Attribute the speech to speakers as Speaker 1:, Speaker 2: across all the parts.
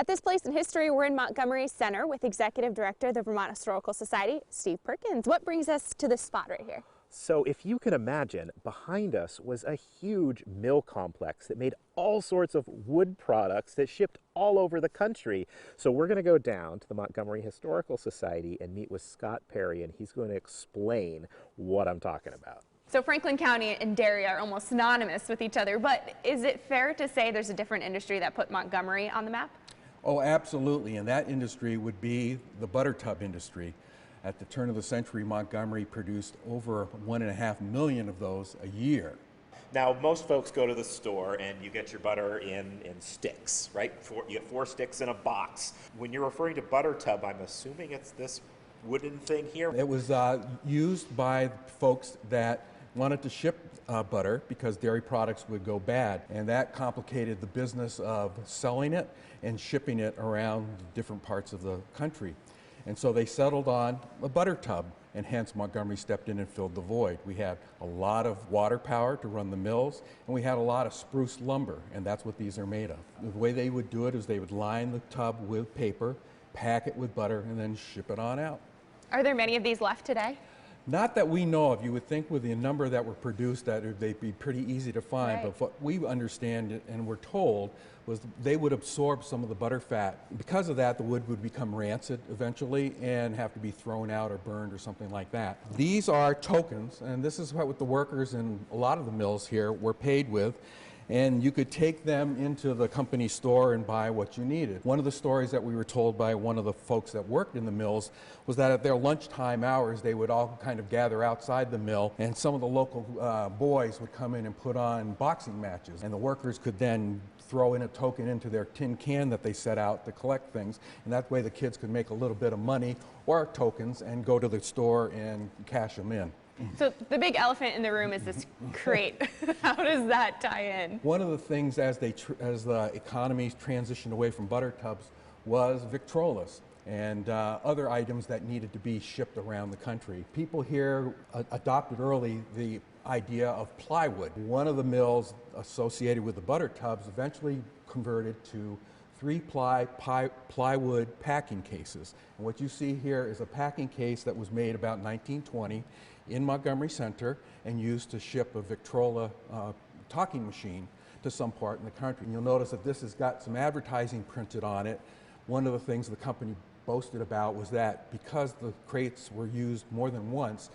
Speaker 1: At this place in history, we're in Montgomery Center with Executive Director of the Vermont Historical Society, Steve Perkins. What brings us to this spot right here?
Speaker 2: So if you can imagine, behind us was a huge mill complex that made all sorts of wood products that shipped all over the country. So we're going to go down to the Montgomery Historical Society and meet with Scott Perry, and he's going to explain what I'm talking about.
Speaker 1: So Franklin County and dairy are almost synonymous with each other, but is it fair to say there's a different industry that put Montgomery on the map?
Speaker 3: Oh, absolutely, and that industry would be the butter tub industry. At the turn of the century, Montgomery produced over 1.5 million of those a year.
Speaker 2: Now, most folks go to the store and you get your butter in sticks, right? You get 4 sticks in a box. When you're referring to butter tub, I'm assuming it's this wooden thing here?
Speaker 3: It was used by folks that wanted to ship butter because dairy products would go bad, and that complicated the business of selling it and shipping it around different parts of the country. And so they settled on a butter tub, and hence Montgomery stepped in and filled the void. We had a lot of water power to run the mills, and we had a lot of spruce lumber, and that's what these are made of. The way they would do it is they would line the tub with paper, pack it with butter, and then ship it on out.
Speaker 1: Are there many of these left today?
Speaker 3: Not that we know of. You would think with the number that were produced that they'd be pretty easy to find,
Speaker 1: right.
Speaker 3: But what we understand and were told was they would absorb some of the butter fat. Because of that, the wood would become rancid eventually and have to be thrown out or burned or something like that. These are tokens, and this is what the workers in a lot of the mills here were paid with. And you could take them into the company store and buy what you needed. One of the stories that we were told by one of the folks that worked in the mills was that at their lunchtime hours, they would all kind of gather outside the mill, and some of the local boys would come in and put on boxing matches. And the workers could then throw in a token into their tin can that they set out to collect things. And that way the kids could make a little bit of money or tokens and go to the store and cash them in.
Speaker 1: So the big elephant in the room is this crate. How does that tie in?
Speaker 3: One of the things as the economy transitioned away from butter tubs was Victrolas and other items that needed to be shipped around the country. People here adopted early the idea of plywood. One of the mills associated with the butter tubs eventually converted to 3-ply plywood packing cases. And what you see here is a packing case that was made about 1920 in Montgomery Center and used to ship a Victrola talking machine to some part in the country. And you'll notice that this has got some advertising printed on it. One of the things the company boasted about was that because the crates were used more than once,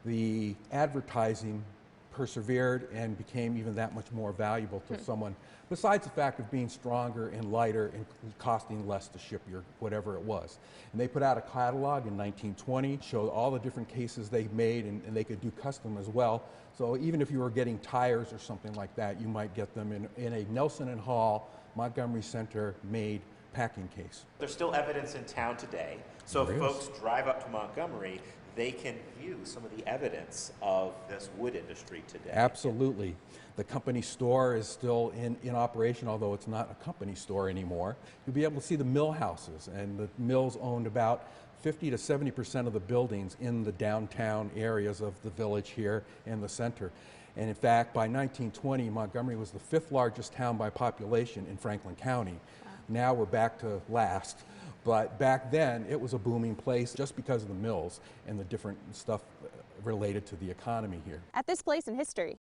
Speaker 3: the advertising persevered and became even that much more valuable to someone, besides the fact of being stronger and lighter and costing less to ship your whatever it was. And they put out a catalog in 1920, showed all the different cases they made, and they could do custom as well. So even if you were getting tires or something like that, you might get them in a Nelson and Hall, Montgomery Center made packing case.
Speaker 2: There's still evidence in town today. So if folks drive up to Montgomery, they can view some of the evidence of this wood industry today.
Speaker 3: Absolutely. The company store is still in operation, although it's not a company store anymore. You'll be able to see the mill houses, and the mills owned about 50 to 70% of the buildings in the downtown areas of the village here and the center. And in fact, by 1920, Montgomery was the 5th largest town by population in Franklin County. Now we're back to last. But back then, it was a booming place just because of the mills and the different stuff related to the economy here.
Speaker 1: At this place in history,